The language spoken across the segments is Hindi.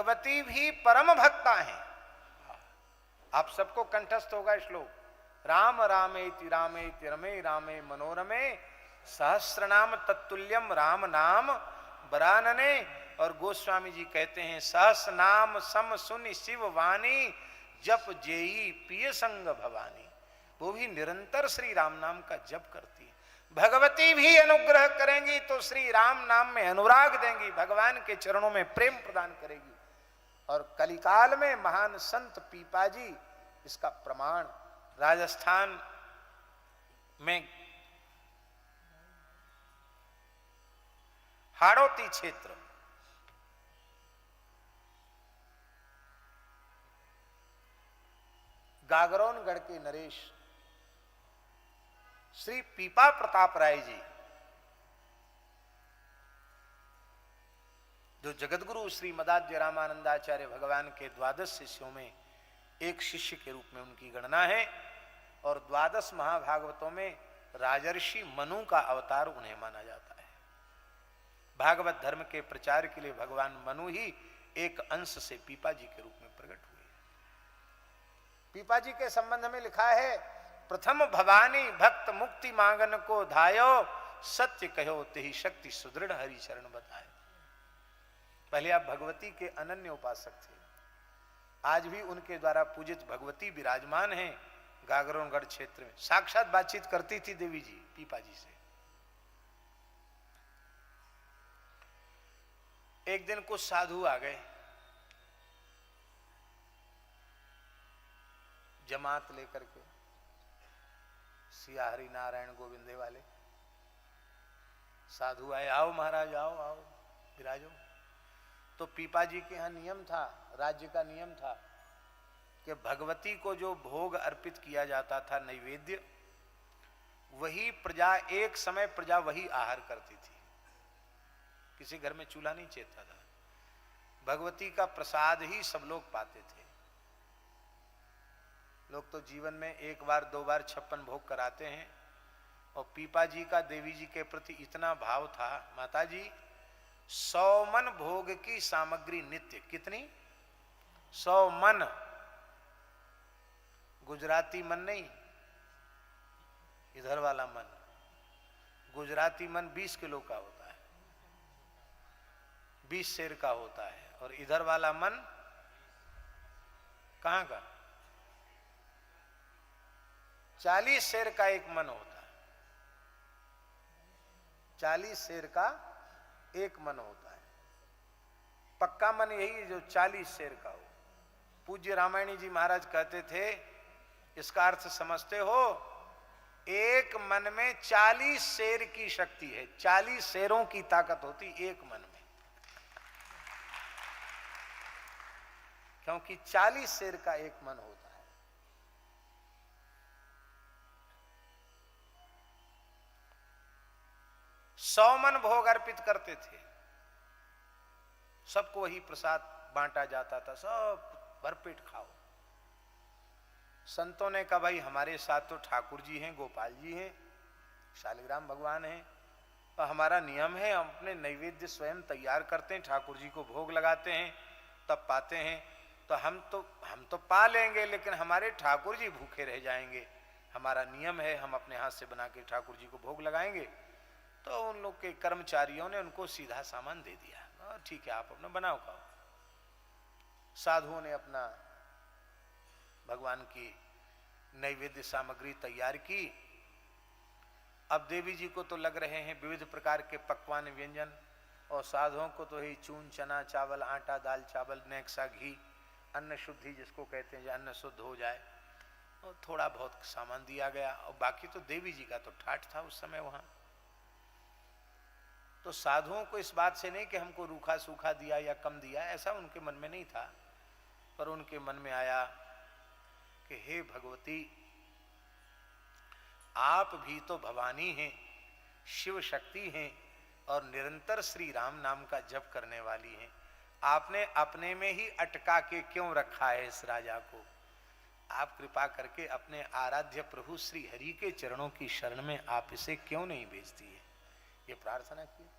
भगवती भी परम भक्ता हैं। आप सबको कंठस्थ होगा श्लोक, राम रामेति रामेति रमे रामे मनोरमे सहस्रनाम तत्तुल्यम राम नाम बरानने। और गोस्वामी जी कहते हैं सहस्र नाम सम सुनि शिव वाणी जप जेई पिय संग भवानी। वो भी निरंतर श्री राम नाम का जप करती है। भगवती भी अनुग्रह करेंगी तो श्री राम नाम में अनुराग देंगी, भगवान के चरणों में प्रेम प्रदान करेगी। और कलिकाल में महान संत पीपाजी इसका प्रमाण, राजस्थान में हाड़ौती क्षेत्र, गागरोनगढ़ के नरेश श्री पीपा प्रताप राय जी, जो जगतगुरु श्री मदाध्य रामानंदाचार्य भगवान के 12 शिष्यों में एक शिष्य के रूप में उनकी गणना है। और 12 महाभागवतों में राजर्षि मनु का अवतार उन्हें माना जाता है। भागवत धर्म के प्रचार के लिए भगवान मनु ही एक अंश से पीपा जी के रूप में प्रकट हुए। पीपा जी के संबंध में लिखा है, प्रथम भवानी भक्त मुक्ति मांगन को धायो, सत्य कहो तेहि शक्ति सुदृढ़ हरि चरण बताए। पहले आप भगवती के अनन्य उपासक थे, आज भी उनके द्वारा पूजित भगवती विराजमान हैं गागरोनगढ़ क्षेत्र में। साक्षात बातचीत करती थी देवी जी पीपा जी से। एक दिन कुछ साधु आ गए जमात लेकर के, सिया हरि नारायण गोविंदे वाले साधु आए, आओ महाराज आओ आओ विराजो। तो पीपा जी के यहाँ नियम था, राज्य का नियम था कि भगवती को जो भोग अर्पित किया जाता था नैवेद्य, वही प्रजा, एक समय प्रजा वही आहार करती थी। किसी घर में चूल्हा नहीं चेता था, भगवती का प्रसाद ही सब लोग पाते थे। लोग तो जीवन में एक बार दो बार 56 भोग कराते हैं। और पीपा जी का देवी जी के प्रति इतना भाव था, माता जी 100 मन भोग की सामग्री नित्य। कितनी? 100 मन। गुजराती मन नहीं, इधर वाला मन। गुजराती मन 20 किलो का होता है, 20 सेर का होता है। और इधर वाला मन कहां का? 40 सेर का एक मन होता है, 40 सेर का एक मन होता है। पक्का मन यही जो 40 सेर का हो। पूज्य रामायणी जी महाराज कहते थे, इसका अर्थ समझते हो, एक मन में 40 शेर की शक्ति है, 40 शेरों की ताकत होती एक मन में, क्योंकि 40 शेर का एक मन होता है। 100 मन भोग अर्पित करते थे, सबको वही प्रसाद बांटा जाता था, सब भरपेट खाओ। संतों ने कहा भाई हमारे साथ तो ठाकुर जी हैं, गोपाल जी हैं, शालिग्राम भगवान हैं, और हमारा नियम है हम अपने नैवेद्य स्वयं तैयार करते हैं, ठाकुर जी को भोग लगाते हैं तब पाते हैं। तो हम तो पा लेंगे, लेकिन हमारे ठाकुर जी भूखे रह जाएंगे। हमारा नियम है हम अपने हाथ से बना के ठाकुर जी को भोग लगाएंगे। तो उन लोग के कर्मचारियों ने उनको सीधा सामान दे दिया, ठीक है आप अपना बनाओ खाओ। साधुओं ने अपना भगवान की नैवेद्य सामग्री तैयार की। अब देवी जी को तो लग रहे हैं विविध प्रकार के पकवान व्यंजन, और साधुओं को तो ही चून चना चावल आटा दाल चावल नेक्सा घी, अन्न शुद्धि जिसको कहते हैं, अन्न शुद्ध हो जाए, और थोड़ा बहुत सामान दिया गया। और बाकी तो देवी जी का तो ठाठ था उस समय वहां। तो साधुओं को इस बात से नहीं कि हमको रूखा सूखा दिया या कम दिया, ऐसा उनके मन में नहीं था। पर उनके मन में आया कि हे भगवती, आप भी तो भवानी हैं, शिव शक्ति हैं, और निरंतर श्री राम नाम का जप करने वाली हैं। आपने अपने में ही अटका के क्यों रखा है इस राजा को? आप कृपा करके अपने आराध्य प्रभु श्री हरि के चरणों की शरण में आप इसे क्यों नहीं भेजती है? ये प्रार्थना की।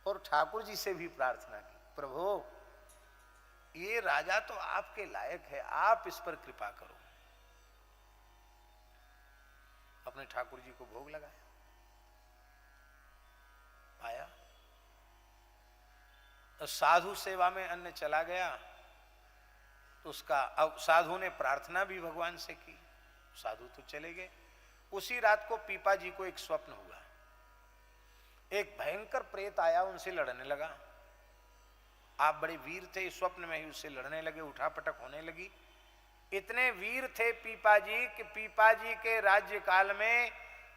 और ठाकुर जी से भी प्रार्थना की, प्रभु ये राजा तो आपके लायक है, आप इस पर कृपा करो। अपने ठाकुर जी को भोग लगाया, पाया। तो साधु सेवा में अन्न चला गया, तो उसका अब साधु ने प्रार्थना भी भगवान से की, साधु तो चले गए। उसी रात को पीपा जी को एक स्वप्न हुआ, एक भयंकर प्रेत आया, उनसे लड़ने लगा। आप बड़े वीर थे, स्वप्न में ही उससे लड़ने लगे, उठापटक होने लगी। इतने वीर थे पीपा जी कि पीपा जी के राज्य काल में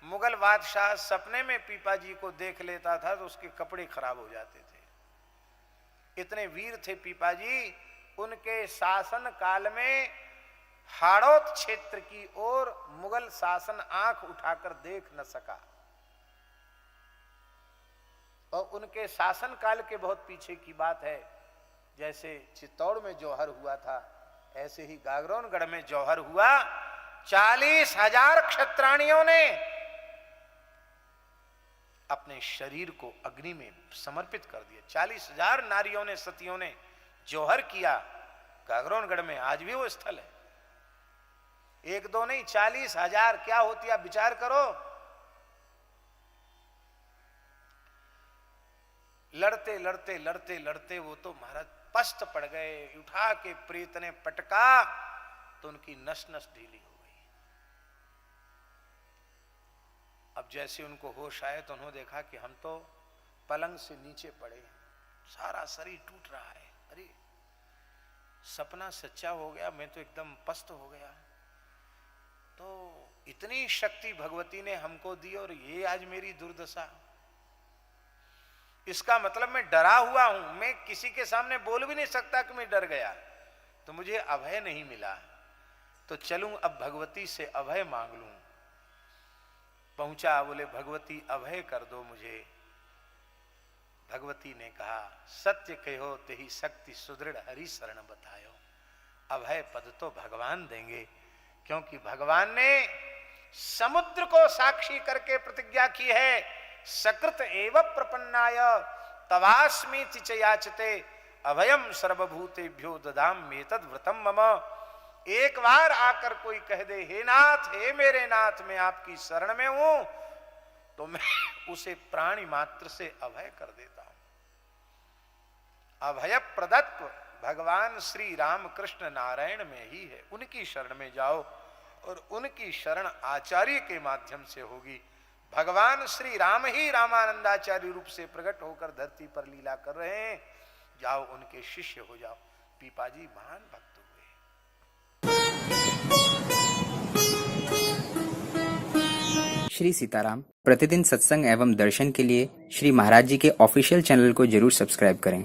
मुगल बादशाह सपने में पीपा जी को देख लेता था तो उसके कपड़े खराब हो जाते थे। इतने वीर थे पीपा जी। उनके शासन काल में हाड़ौत क्षेत्र की ओर मुगल शासन आंख उठाकर देख न सका, और उनके शासन काल के बहुत पीछे की बात है। जैसे चित्तौड़ में जौहर हुआ था, ऐसे ही गागरोनगढ़ में जौहर हुआ। 40,000 क्षत्राणियों ने अपने शरीर को अग्नि में समर्पित कर दिया। 40,000 नारियों ने, सतियों ने जौहर किया गागरोनगढ़ में। आज भी वो स्थल है, एक दो नहीं, 40,000 क्या होती है आप विचार करो। लड़ते लड़ते लड़ते लड़ते वो तो महाराज पस्त पड़ गए। उठा के प्रेत ने पटका तो उनकी नस नस ढीली हो गई। अब जैसे उनको होश आए तो उन्होंने देखा कि हम तो पलंग से नीचे पड़े, सारा शरीर टूट रहा है। अरे सपना सच्चा हो गया, मैं तो एकदम पस्त हो गया। तो इतनी शक्ति भगवती ने हमको दी और ये आज मेरी दुर्दशा। इसका मतलब मैं डरा हुआ हूं, मैं किसी के सामने बोल भी नहीं सकता कि मैं डर गया, तो मुझे अभय नहीं मिला। तो चलूं अब भगवती से अभय मांग लूं। पहुंचा, बोले भगवती अभय कर दो मुझे। भगवती ने कहा सत्य कहो तेहि शक्ति सुदृढ़ हरि शरण बतायो। अभय पद तो भगवान देंगे, क्योंकि भगवान ने समुद्र को साक्षी करके प्रतिज्ञा की है, सकृत एव प्रपन्नाय तवास्मीति च याचते अभयम सर्वभूतेभ्यो ददाम्येतद् व्रतम मम। एक बार आकर कोई कह दे हे नाथ, हे मेरे नाथ, मैं आपकी शरण में हूं, तो मैं उसे प्राणी मात्र से अभय कर देता हूं। अभय प्रदत्व भगवान श्री राम कृष्ण नारायण में ही है। उनकी शरण में जाओ और उनकी शरण आचार्य के माध्यम से होगी। भगवान श्री राम ही रामानंदाचार्य रूप से प्रकट होकर धरती पर लीला कर रहे हैं। जाओ उनके शिष्य हो जाओ। पीपाजी महान भक्त हुए। श्री सीताराम प्रतिदिन सत्संग एवं दर्शन के लिए श्री महाराज जी के ऑफिशियल चैनल को जरूर सब्सक्राइब करें।